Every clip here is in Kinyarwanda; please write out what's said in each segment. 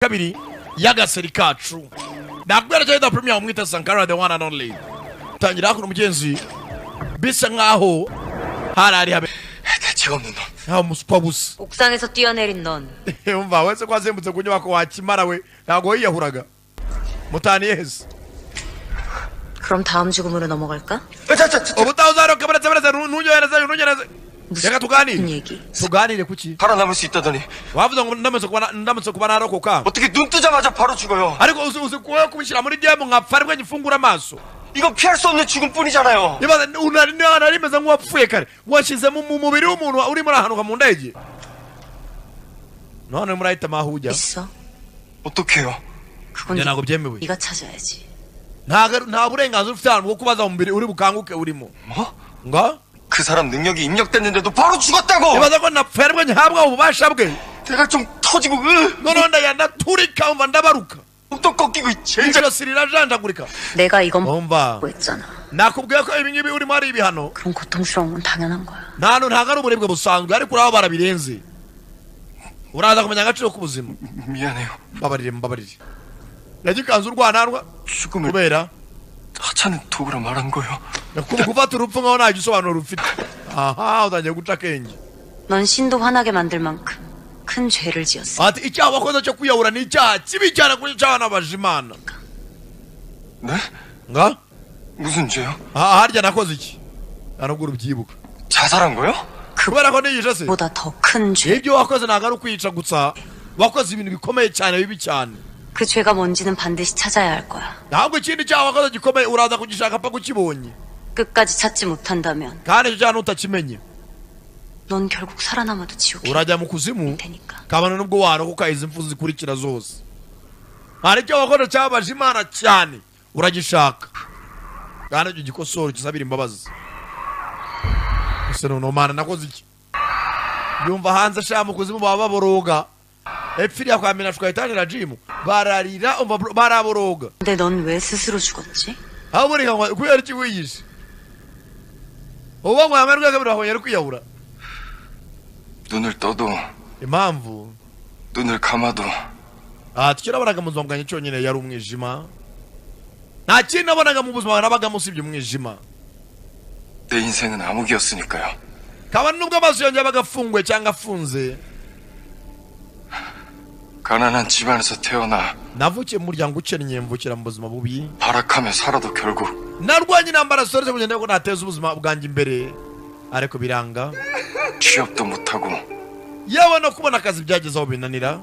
kabiri y'agaseri kacu nakubwira cyane da premier umwita Sankara the one and only tangira kuno mugenzi bisa nkaho harari habe 대책 없는 놈. 아 무스파부스 옥상에서 뛰어내린 넌 umva wese kwazembutse ku nyubako wakimara we ntago yiyahuraga mutani yes 그럼 다음 죽음으로 넘어갈까? ubutauzaro kabaretse baretse nunyereza reka tuganire 얘기 tuganire kuki 살아남을 수 있다더니 wavuze ngo ndamutse kuba narokoka 어떻게 눈 뜨자마자 바로 죽어요. ariko uzi kuba kubishyira muri diamond nkapfa ariko ngifungura amaso 이건 피할 수 없는 죽음뿐이잖아요. ibaza unari rimeze nk'uwapfuye kare washyize mu mubiri w'umuntu urimo urahanuka mu ndege none murahitamo aho ujya 있어. 어떡해요? 그건 이제 나하고 재미보이. 네가 찾아야지. nta burenganzira ufite ahantu bwo kubaza mu mubiri uri bukanguke urimo 뭐? nga 그 사람 능력이 입력됐는데도 바로 죽었다고! ibaza ko napfuye ariko ntihabwa ububasha bwe 내가 좀 터지고 noneho ndaturika umva ndabaruka 또 꺾이고 젠장. ijosi rirajanjagurika 내가 이건 umva 뭐 했잖아. nakubwiye ko ibi ngibi urimo ari ibihano 그런 고통스러운 건 당연한 거야. ntago ari uburibwe busanzwe ariko uraba barabirenze uraza kumenya agaciro k'ubuzima 미안해요. mbabarire yagikanze urwanarwa 죽음을 kubera 하찮은 도구라 말한 거예요. gufata urupfu nkaho nta gisobanuro rufite aha utangiye guca akenge 넌 신도 화나게 만들 만큼 큰 죄를 지었어. ati icyaha wakoze cyo kwiyahura ni icyaha kibi cyane kuri icyaha n'abaje imana 네? nga 무슨 죄요? harya nakoze iki ntabwo urubyibuka 자살한 거요? kubera ko niyica se 보다 더 큰 죄. ibyo wakoze ntabwo ari ukwiyica gusa wakoze ibintu bikomeye cyane bibi cyane 그 죄가 뭔지는 반드시 찾아야 할 거야. ntabwo ikindi cyaha wakoze gikomeye uraza kugishaka paka ukibonye 끝까지 찾지 못한다면 kandi icyo cyaha nutakimenye 넌 결국 살아남아도 지옥에 urajya mu kuzimu 테니까. kabana nubwo warokoka izi mfu zikurikira zose hari icyo wakoze cyabaje imana cyane uragishaka kandi icyo gikosoro kisabira imbabazi ese noneho mana nakoze iki yumva hanze ashaka mu kuzimu baba baboroga epfiriya kwa mina tukayitangira jimu bararira umva baraboroga 근데 넌 왜 스스로 죽었지? aho buriya ngo kubera iki wiyishi uba ngo yamara rwego birahonyera kwiyahura 눈을 떠도 impamvu 눈을 감아도 icyo nabonaga mu buzima bwanjye cyonyine yari umwijima nta kindi nabonaga mu buzima nabagamo usibye umwijima 내 인생은 암흑이었으니까요. kabana nubwo amaso yanjye yabaga afunguye cyangwa afunze 가난한 집안에서 태어나 navukiye mu muryango ukennye mvukira mu buzima bubi 발악하며 살아도 결국 narwanye intambara zisoretse kugira ngo nateze ubuzima bwanjye imbere ariko biranga 취업도 못하고 yewe no kubona akazi byagezeho binanira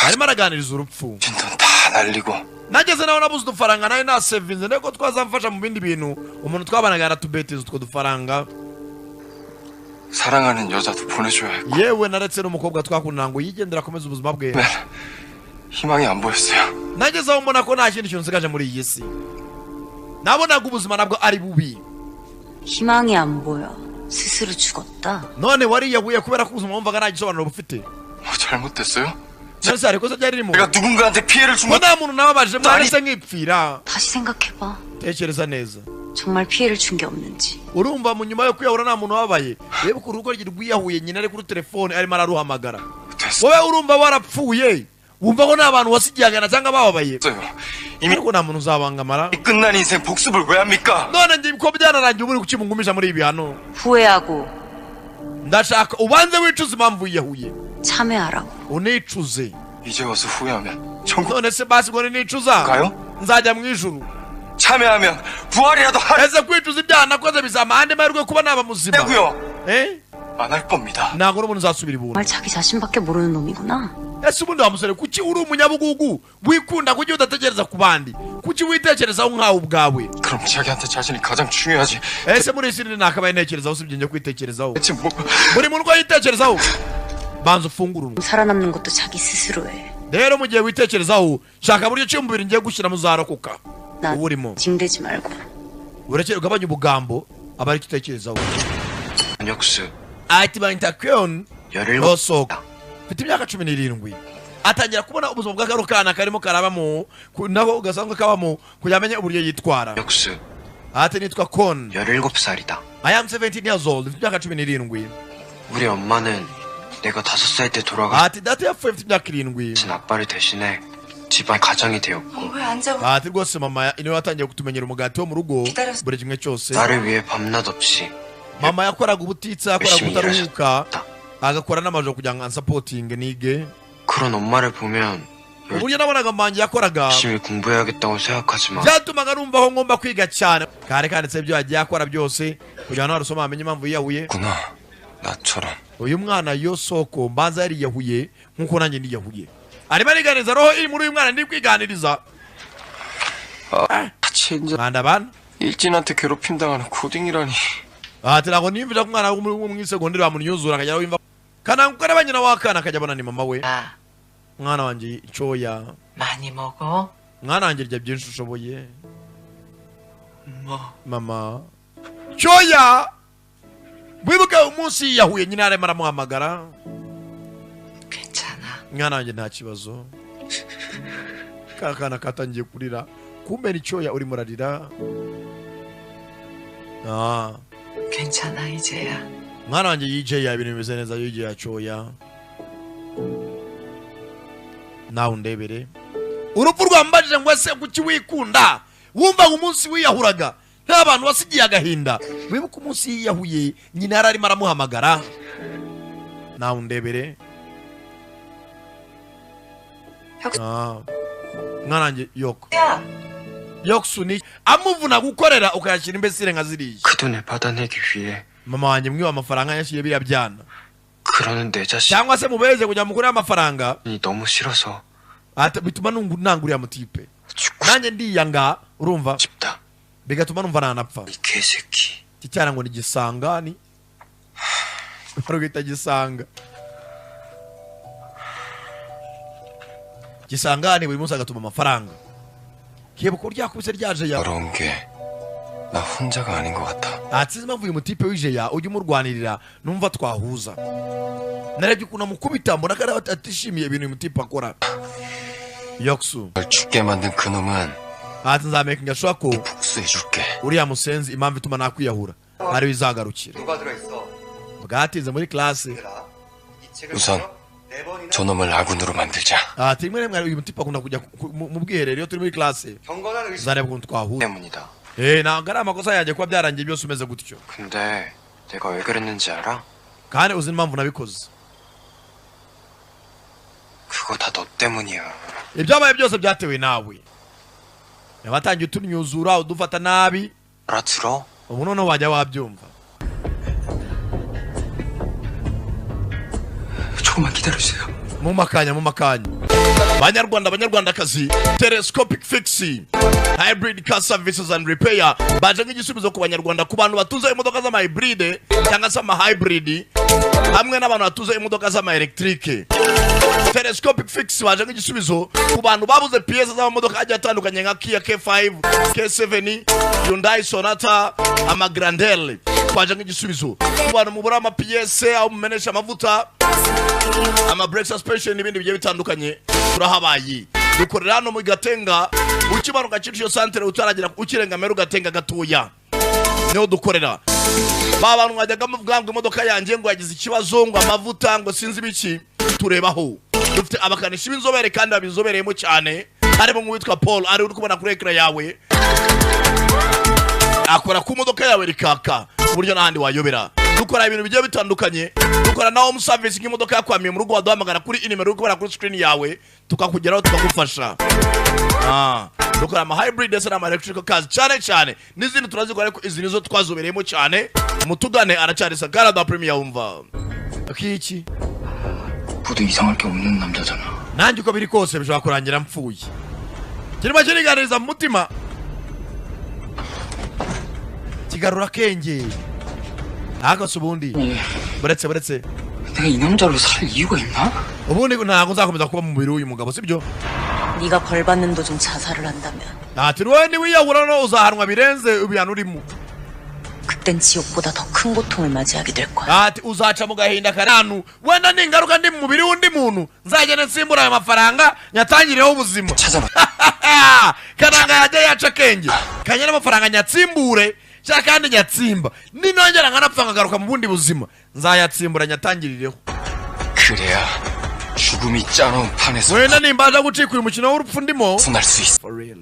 arimo araganiriza urupfu 빈 돈 다 날리고 nageze nawe nabuze udufaranga nawe nasevinze nteko twazamfasha mu bindi bintu umuntu twabanaga yaratubetiza utwo dufaranga 사랑하는 여자도 보내줘야 했고 yewe naretse n'umukobwa twakundana ngo yigendera akomeze ubuzima bwe 네, 희망이 안 보였어요. nagezeho mbona ko nta kindi kintu nsigaje muri iyi si nabonaga ubuzima nabwo ari bubi 희망이 안 보여. 스스로 죽었다. none wariyahuye kubera ko ubuzima wumvaga nta gisobanuro bufite 뭐 잘못됐어요? nonese hari ikosa ryari ririmo 내가 누군가한테 피해를 준 ko 건 nta muntu nababaje mwarese nkipfira 다시 생각해봐. tekereza neza 정말 피해를 준 게 없는지. urumva mu nyuma yo kwiyahura nta muntu wababaye reba ku rugo rye rwiyahuye nyina ari kuri telefone arimo araruhamagara 됐어요. wowe urumva warapfuye wumva ko nta bantu wasigiyagana cyangwa bababaye 이미 ariko nta muntu uzabangamara 끝난 인생 복습을 왜 합니까? none njye ko byanarangiye uba uri kukimungumisha muri ibi bihano 후회하고 ndashaka ubanze wicuze impamvu wiyahuye 참회하라고. unicuze 이제 와서 후회하면 천국 none se basi ngo nicuza 가요? nzajya mu ijuru 참회하면 부활이라도 ese kwicuza ibyaha nakoze bizama andi mahirwe yo kuba naba muzima 하려고요. eh 안 할 겁니다. ntabwo n'umuntu uzasubira ibuntu 정말 자기 자신밖에 모르는 놈이구나. ese ubundi wa musore kuki uri umunyabugugu wikunda kuki udatekereza ku bandi kuki witekerezaho nkawe ubwawe 그럼 자기한테 자신이 가장 중요하지. ese muri isi nakabaye ntekerezaho usibye njye kwitekerezaho 대체 뭐 buri muntu uko yitekerezaho banza ufungure uruntu 살아남는 것도 자기 스스로 해. rero mu gihe witekerezaho shaka buryo ki umubiri ngiye gushyiramo uzarokoka 나 uba urimo 징대지 말고. urekere ugabanya ubugambo aba ariko itekerezaho 역수 ati bantakyon 17 rosoka mfite imyaka 17 atangira kubona ubuzima bw'akaro kana karimo karabamo naho ugasanzwe kabamo kuyamenya uburyo yitwara 역수 ati nitwa kon 17살이다. I am 17 years old mfite imyaka 17 우리 엄마는 내가 5살 때 돌아가 ati data yapfuye afite imyaka 7 진 아빠를 대신해 집안 가장이 되었고 왜 안 잡아? ati rwose mama niwe watangiye kutumenyera umugati wo mu rugo buri kimwe cyose 나를 위해 밤낮 없이 mama yakoraga ubutitsa yakoraga 열심히 ubutaruhuka 일하셨다. agakora n'amajoro kugira ngo ansapotinge nige 그런 엄마를 보면 uburyo nabonaga manje yakoraga 열심히 공부해야겠다고 생각하지만 byatumaga numva ko ngomba kwiga cyane kare kanditse ibyo yagiye akora byose kugira ngo narusoma amenye impamvu yiyahuye 구나 나처럼 uyu mwana yo soko mbanza yariyahuye nk'uko nanjye niyahuye arimo ariganiza roho iri muri uyu mwana ndi kwiganiriza 같이 인자 kandi abana 일진한테 괴롭힘 당하는 고딩이라니 ati ntabwo niyumvira ko umwana wo mu isegonderi bamunyuzura akajya yumva kana kuko areba nyina w'akana akajya abona ni mama we 아, mwana wanjye coya 많이 먹어? mwana wanjye rya byinshi ushoboye 뭐, mama coya wibuke umunsi yiyahuye nyina arimo aramuhamagara 괜찮아. mwana wanjye nta kibazo ka kana katangiye kurira kumbe ni coya urimo urarira 괜찮아, 이제야. mwana wanjye yijeya ibintu bimeze neza yijeya coya nawe undebere urupfu rwambajije ngo ese kuki wikunda wumva ngo umunsi wiyahuraga nta bantu wasigiye agahinda wibuke umunsi yiyahuye nyina yari arimo aramuhamagara nawe undebere mwana wanjye yoko 야! yoksu ni amuvuna gukorera ukayashyira imbesire nka ziriya 그 돈을 받아내기 위해 mama wanjye mwiba amafaranga yashyiriye biriya byana 그러는 내 자신이 cyangwa se mubeze kugira mukorere amafaranga 너무 싫어서 bituma nanguriya mutipe 죽고 nanjye ndiyanga urumva 싶다 bigatuma numva nanapfa 이 개새끼 iki cyana ngo ni gisangani barugita gisanga gisangani buri munsi agatuma amafaranga kibuka ryakubise ryaje ya 어려운 게 나 혼자가 아닌 것 같아 atsize impamvu uyu mutipe wije ya ujya umurwanirira numva twahuza narebye ukuntu amukubita mbona ko atishimiye ibintu uyu mutipe akora yoksu 널 죽게 만든 그놈은 ati nzameka ashobora ko 복수해줄게 uriya musenzi impamvu ituma nakwiyahura ari bizagarukira 누가 들어있어 bwatinze muri classe 우선 저놈을 아군으로 만들자 ati rimwe rimwe uyu mutipe akunda kujya mu bwiherero iyo turi muri classe 경건한 의심 zareba ukuntu twahuza 때문이다 ntabwo ari amakosa yanjye kuba byarangiye byose umeze gutyo 근데 내가 왜 그랬는지 알아? kandi uzi impamvu nabikoze 그거 다 너 때문이야 ibyabaye byose byatewe nawe yabatangiye utunyuzura udufata nabi 알아들어? ubu noneho wajya wabyumva 조금만 기다려주세요 mu makanya banyarwandakazi telescopic fixi hybrid car services and repair baje nk'igisubizo ku banyarwanda ku bantu batuza imodoka z'amahybride cyangwa se amahybrid hamwe n'abantu batuza imodoka z'amaelektrike telescopic fix baje nk'igisubizo ku bantu babuze piyese z'amamodoka agiye atandukanye nka Kia K5 K7 Hyundai Sonata amagrandele baje nk'igisubizo ku bantu mubura amapiyese aho mumenesha amavuta brake suspension n'ibindi bigiye bitandukanye turahabaye dukorera hano mu Gatenga ukimanuka Kicukiro centre utaragira ukirenga meru Gatenga gatoya niho dukorera bantu mwajyaga muvuga ngo imodoka yanjye ngo yagize ikibazo ngo amavuta ngo sinzi biki turebaho dufite abakanishi b'inzobere kandi babizobereyemo cyane harimo nk'uwitwa Paul ari uri kubona kuri ekara yawe akora ku modoka yawe rikaka uburyo n'ahandi wayobera dukora ibintu bigiye bitandukanye dukora na home service nk'imodoka yakwamiye mu rugo waduhamagara kuri inimero uri kubona kuri screen yawe tukakugeraho tukagufasha dukora ama hybrid ndetse n'ama electrical cars cyane n'izindi turazikora ariko izi nizo twazobereyemo cyane mutugane aracyari Sagara da Premier wumva akiki 모두 이상할 게 없는 남자잖아 nanjye uko biri kose bishobora kurangira mpfuye kirimo kiriganiriza mu mutima kigarura kenge ahagase ubundi buretse 내가 이 남자로 살 이유가 있나? ubundi ntabwo nzakomeza kuba mu mubiri w'uyu mugabo sibyo 네가 벌 받는 도중 자살을 한다면 ati wowe niwiyahura no uzahanwa birenze ibihano urimo 그땐 지옥보다 더 큰 고통을 맞이하게 될 거야. ati uzaca mu gahinda kananu wenda ningaruka ndi mu mubiri w'undi muntu nzagenda nsimbura ayo mafaranga nyatangireho ubuzima 찾아봐 kananga yajya yaca akenge kanya n'amafaranga nyatsimbure cyangwa kandi nyatsimba ninongera nkanapfa nkagaruka mu bundi buzima nzayatsimbura nyatangirireho 그래야 죽음이 짜놓은 판에서 wenda nimbaza gucika uyu mukino w'urupfu ndimo 벗어날 수 있어. for real.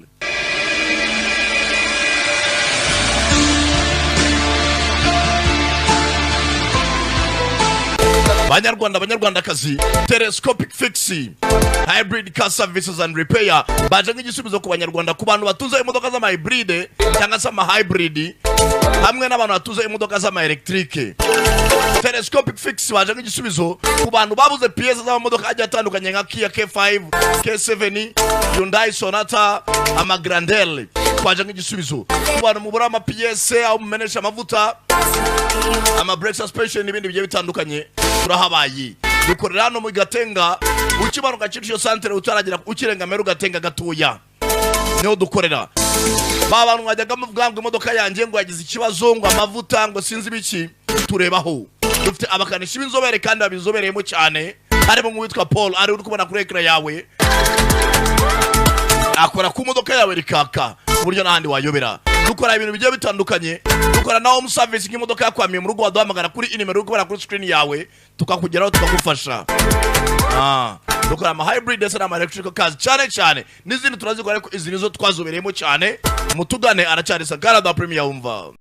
banyarwandakazi, telescopic fixing, hybrid car services and repair baje nk'igisubizo ku banyarwanda, ku bantu batuza imodoka z'ama hybrid cyangwa se ama hybrid hamwe n'abantu batuza imodoka z'ama electric. Telescopic fix baje nk'igisubizo ku bantu babuze pièces z'amamodoka agiye atandukanye nka Kia K5, K7, Hyundai Sonata, ama Grandelle. Baje nk'igisubizo ku bantu mubura ama pièces aho mumenesha amavuta, ama brake suspension n'ibindi bigiye bitandukanye. Turahabaye dukorera hano mu Gatenga, ukibaruka Kicukiro centre utaragira ukirenga Meru Gatenga gatuya niho dukorera. Babantu mwajyaga muvuga ngo imodoka yanjye ngo yagize ikibazo ngo amavuta ngo sinzi biki, turebaho. Dufite abakanishi b'inzobere kandi babizobereyemo cyane, harimo nk'uwitwa Paul ari uri kubona kuri ekran yawe, akora ku modoka yawe rikaka uburyo n'ahandi wayobera. Dukora ibintu bigiye bitandukanye, dukora na home service nk'imodoka yakwamiye mu rugo, waduhamagara kuri inimero uri kubona kuri screen yawe tukakugeraho tukagufasha. Dukora ama hybrid ndetse n'ama electrical cars cyane n'izindi turazikora, ariko izi nizo twazobereyemo cyane. Mutugane aracyari Sagara da Premier wumva.